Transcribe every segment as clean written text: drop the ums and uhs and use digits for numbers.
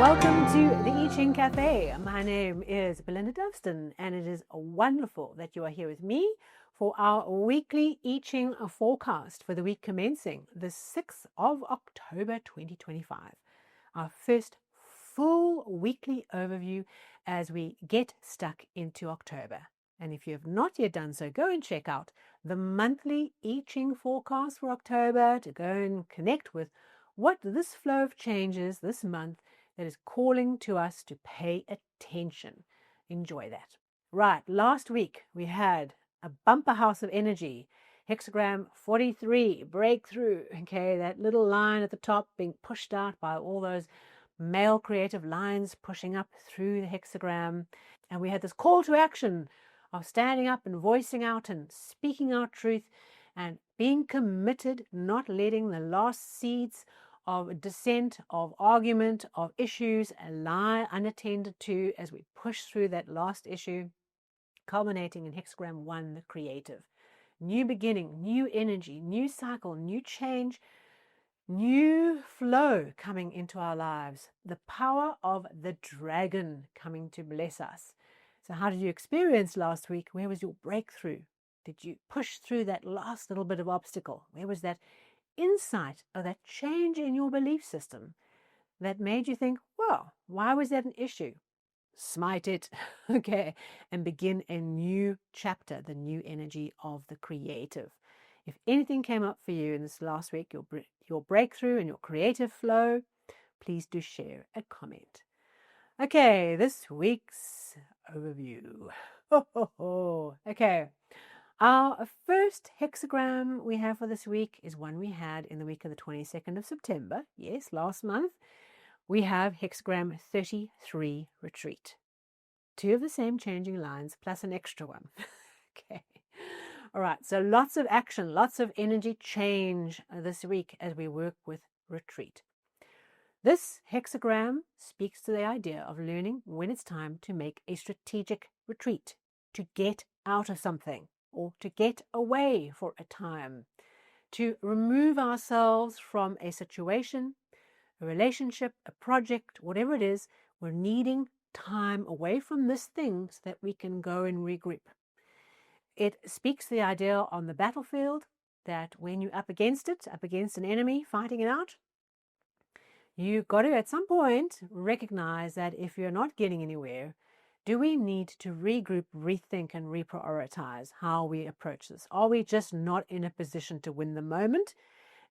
Welcome to the I Ching Cafe. My name is Belinda Doveston, and it is wonderful that you are here with me for our weekly I Ching forecast for the week commencing the 6th of October 2025. Our first full weekly overview as we get stuck into October. And if you have not yet done so, go and check out the monthly I Ching forecast for October to go and connect with what this flow of changes this month that is calling to us to pay attention. Enjoy that. Right, last week we had a bumper house of energy. Hexagram 43, breakthrough. Okay, that little line at the top being pushed out by all those male creative lines pushing up through the hexagram. And we had this call to action of standing up and voicing out and speaking our truth and being committed, not letting the last seeds of dissent, of argument, of issues lie unattended to as we push through that last issue, culminating in Hexagram 1, the creative. New beginning, new energy, new cycle, new change, new flow coming into our lives. The power of the dragon coming to bless us. So how did you experience last week? Where was your breakthrough? Did you push through that last little bit of obstacle? Where was that insight or that change in your belief system that made you think, well, why was that an issue? Smite it, okay, and begin a new chapter, the new energy of the creative. If anything came up for you in this last week, your breakthrough and your creative flow, please do share a comment. Okay, this week's overview. Okay. Our first hexagram we have for this week is one we had in the week of the 22nd of September. Yes, last month. We have hexagram 33, retreat. Two of the same changing lines plus an extra one. Okay. All right, so lots of action, lots of energy change this week as we work with retreat. This hexagram speaks to the idea of learning when it's time to make a strategic retreat, to get out of something, or to get away for a time, to remove ourselves from a situation, a relationship, a project, whatever it is. We're needing time away from this thing so that we can go and regroup. It speaks the idea on the battlefield that when you're up against it, up against an enemy, fighting it out, you've got to at some point recognize that if you're not getting anywhere, do we need to regroup, rethink, and reprioritize how we approach this? Are we just not in a position to win the moment?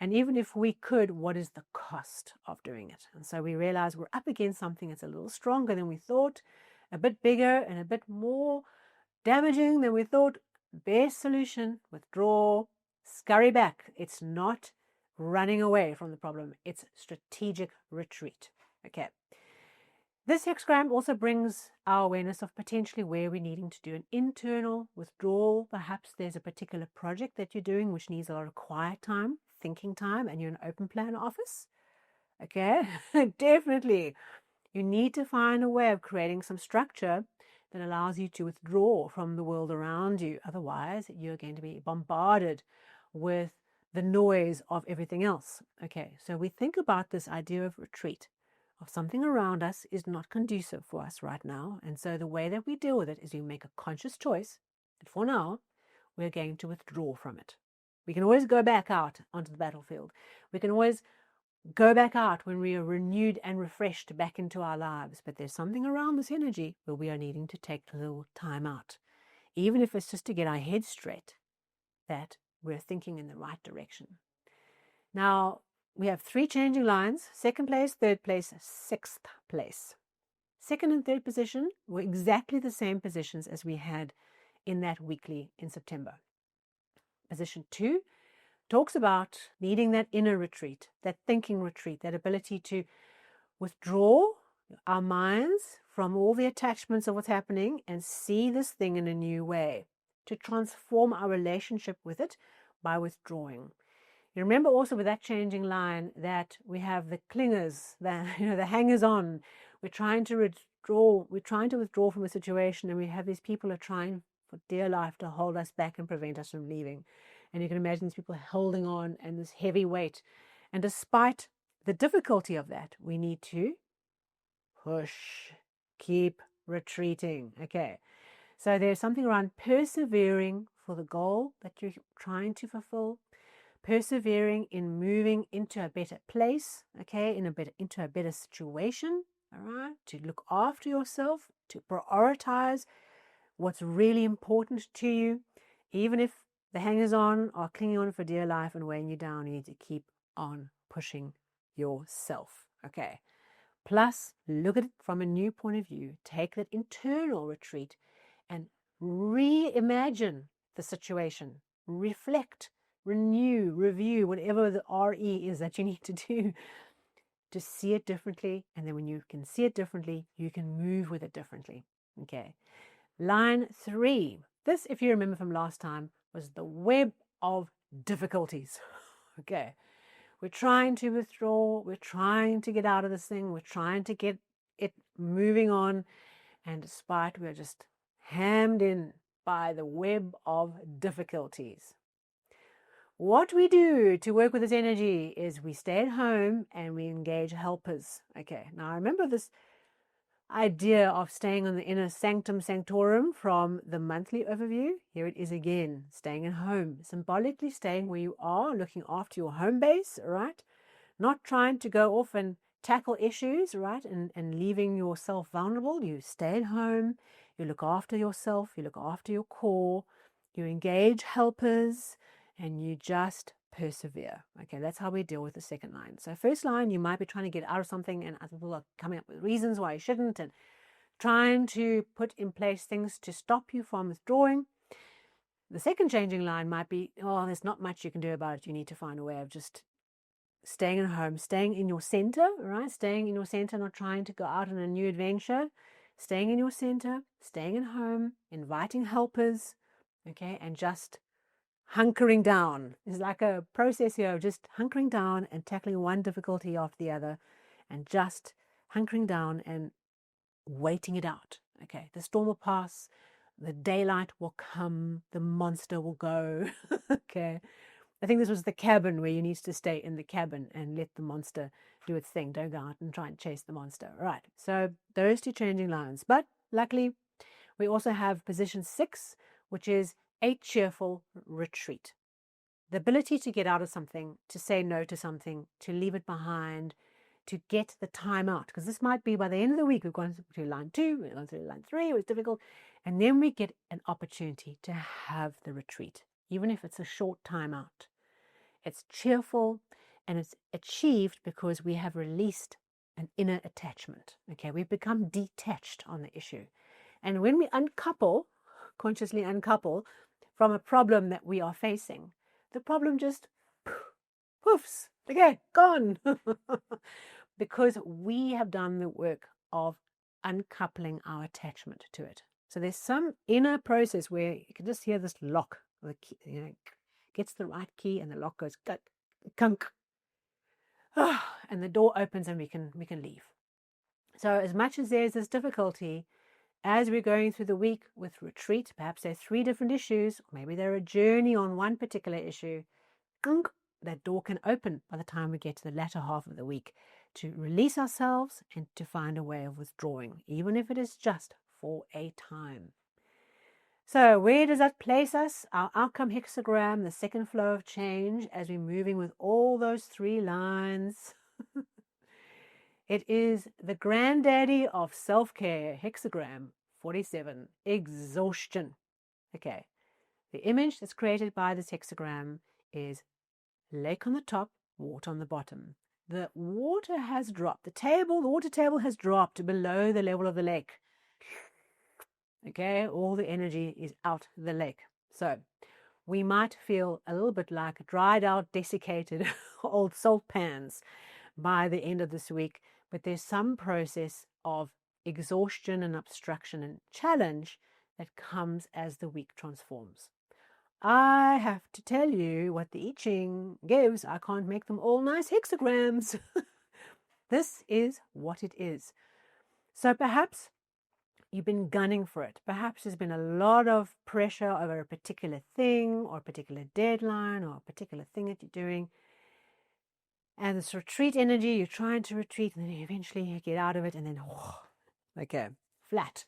And even if we could, what is the cost of doing it? And so we realize we're up against something that's a little stronger than we thought, a bit bigger and a bit more damaging than we thought. Best solution, withdraw, scurry back. It's not running away from the problem. It's strategic retreat. Okay. This hexagram also brings our awareness of potentially where we're needing to do an internal withdrawal. Perhaps there's a particular project that you're doing which needs a lot of quiet time, thinking time, and you're in an open plan office. Okay, definitely. You need to find a way of creating some structure that allows you to withdraw from the world around you. Otherwise, you're going to be bombarded with the noise of everything else. Okay, so we think about this idea of retreat, of something around us is not conducive for us right now. And so the way that we deal with it is we make a conscious choice that for now, we're going to withdraw from it. We can always go back out onto the battlefield. We can always go back out when we are renewed and refreshed back into our lives. But there's something around this energy where we are needing to take a little time out, even if it's just to get our head straight, that we're thinking in the right direction. Now, we have three changing lines: second place, third place, sixth place. Second and third position were exactly the same positions as we had in that weekly in September. Position 2 talks about needing that inner retreat, that thinking retreat, that ability to withdraw our minds from all the attachments of what's happening and see this thing in a new way, to transform our relationship with it by withdrawing. You remember also with that changing line that we have the clingers, the hangers on. We're trying to withdraw from a situation, and we have these people who are trying for dear life to hold us back and prevent us from leaving. And you can imagine these people holding on and this heavy weight. And despite the difficulty of that, we need to push, keep retreating. Okay, so there's something around persevering for the goal that you're trying to fulfill, persevering in moving into a better place, okay, into a better situation, all right, to look after yourself, to prioritize what's really important to you, even if the hangers-on are clinging on for dear life and weighing you down. You need to keep on pushing yourself, okay? Plus, look at it from a new point of view. Take that internal retreat and reimagine the situation. Reflect, renew, review, whatever the RE is that you need to do to see it differently. And then when you can see it differently, you can move with it differently, okay? Line 3. This, if you remember from last time, was the web of difficulties. Okay. We're trying to withdraw. We're trying to get out of this thing. We're trying to get it moving on. And despite we're just hammed in by the web of difficulties. What we do to work with this energy is we stay at home and we engage helpers. Okay. Now remember this idea of staying on the inner sanctum sanctorum from the monthly overview. Here it is again, staying at home, symbolically staying where you are, looking after your home base, right? Not trying to go off and tackle issues, right? And leaving yourself vulnerable. You stay at home, you look after yourself, you look after your core, you engage helpers, and you just persevere. Okay, that's how we deal with the second line. So first line, you might be trying to get out of something and other people are coming up with reasons why you shouldn't and trying to put in place things to stop you from withdrawing. The second changing line might be, oh, there's not much you can do about it. You need to find a way of just staying at home, staying in your center, right? Staying in your center, not trying to go out on a new adventure. Staying in your center, staying at home, inviting helpers, okay, and just hunkering down. It's like a process here of just hunkering down and tackling one difficulty after the other and just hunkering down and waiting it out. Okay, the storm will pass, the daylight will come, the monster will go. Okay, I think this was the cabin where you need to stay in the cabin and let the monster do its thing. Don't go out and try and chase the monster. All right, so those two changing lines. But luckily, we also have position 6, which is a cheerful retreat. The ability to get out of something, to say no to something, to leave it behind, to get the time out. Because this might be by the end of the week, we've gone through line 2, we've gone through line 3, it was difficult. And then we get an opportunity to have the retreat, even if it's a short time out. It's cheerful and it's achieved because we have released an inner attachment. Okay, we've become detached on the issue. And when we uncouple, consciously uncouple from a problem that we are facing, the problem just poofs, okay, gone. Because we have done the work of uncoupling our attachment to it. So there's some inner process where you can just hear this lock, the key, gets the right key and the lock goes kunk, and the door opens and we can leave. So as much as there's this difficulty, as we're going through the week with retreat, perhaps there are 3 different issues, or maybe they're a journey on one particular issue, that door can open by the time we get to the latter half of the week to release ourselves and to find a way of withdrawing, even if it is just for a time. So where does that place us? Our outcome hexagram, the second flow of change, as we're moving with all those 3 lines. It is the granddaddy of self-care, hexagram 47, exhaustion. Okay, the image that's created by this hexagram is lake on the top, water on the bottom. The water has dropped. The water table has dropped below the level of the lake. Okay, all the energy is out the lake. So we might feel a little bit like dried out, desiccated old salt pans by the end of this week, but there's some process of exhaustion and obstruction and challenge that comes as the week transforms. I have to tell you what the I Ching gives. I can't make them all nice hexagrams. This is what it is. So perhaps you've been gunning for it. Perhaps there's been a lot of pressure over a particular thing or a particular deadline or a particular thing that you're doing. And this retreat energy, you're trying to retreat, and then eventually you get out of it, and then, okay, flat.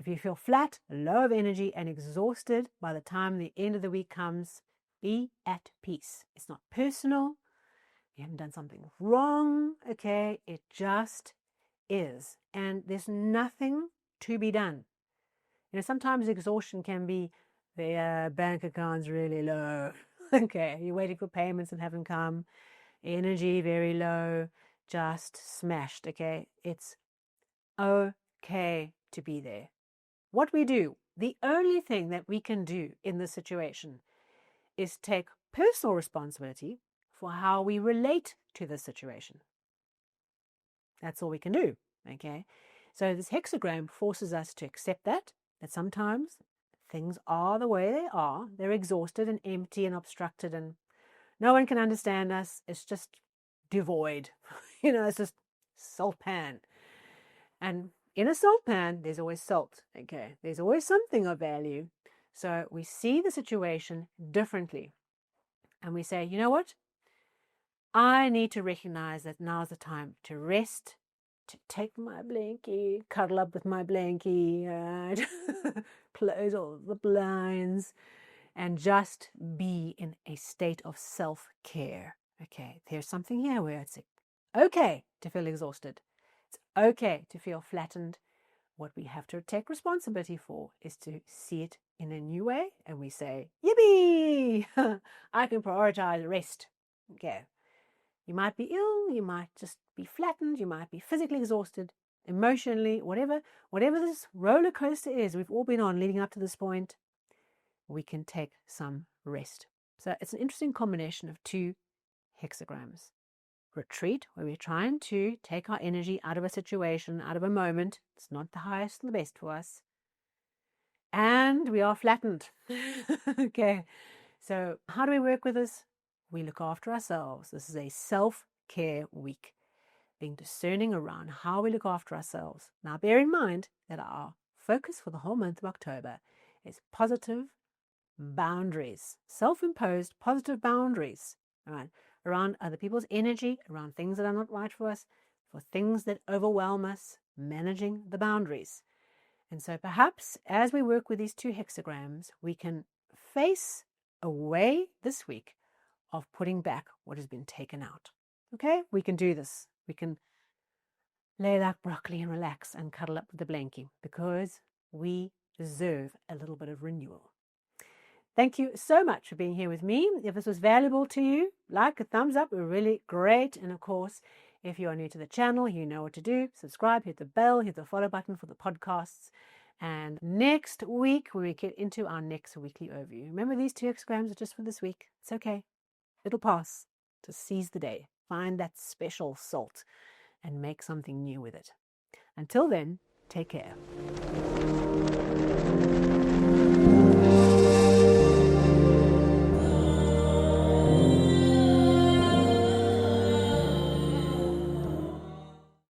If you feel flat, low of energy, and exhausted by the time the end of the week comes, be at peace. It's not personal. You haven't done something wrong, okay? It just is. And there's nothing to be done. Sometimes exhaustion can be the bank account's really low. Okay, you're waiting for payments and haven't come. Energy very low, just smashed, okay? It's okay to be there. What we do, the only thing that we can do in this situation is take personal responsibility for how we relate to the situation. That's all we can do, okay? So this hexagram forces us to accept that sometimes things are the way they are. They're exhausted and empty and obstructed, and no one can understand us. It's just devoid. It's just salt pan. And in a salt pan, there's always salt, okay? There's always something of value. So we see the situation differently. And we say, you know what? I need to recognize that now's the time to rest, to take my blankie, cuddle up with my blankie, close all the blinds, and just be in a state of self-care. Okay, there's something here where it's okay to feel exhausted. It's okay to feel flattened. What we have to take responsibility for is to see it in a new way, and we say, yippee! I can prioritize rest. Okay. You might be ill, you might just be flattened, you might be physically exhausted, emotionally, whatever this roller coaster is we've all been on leading up to this point, we can take some rest. So it's an interesting combination of two hexagrams. Retreat, where we're trying to take our energy out of a situation, out of a moment. It's not the highest and the best for us. And we are flattened. Okay. So how do we work with this? We look after ourselves. This is a self-care week. Being discerning around how we look after ourselves. Now, bear in mind that our focus for the whole month of October is positive boundaries, self-imposed positive boundaries, all right, around other people's energy, around things that are not right for us, for things that overwhelm us, managing the boundaries. And so perhaps as we work with these two hexagrams, we can face a way this week of putting back what has been taken out. Okay, we can do this. We can lay like broccoli and relax and cuddle up with the blankie because we deserve a little bit of renewal. Thank you so much for being here with me. If this was valuable to you, like a thumbs up, we're really great. And of course, if you are new to the channel, you know what to do. Subscribe, hit the bell, hit the follow button for the podcasts. And next week, when we get into our next weekly overview, remember these two hexagrams are just for this week. It's okay. It'll pass. Just seize the day. Find that special salt and make something new with it. Until then, take care.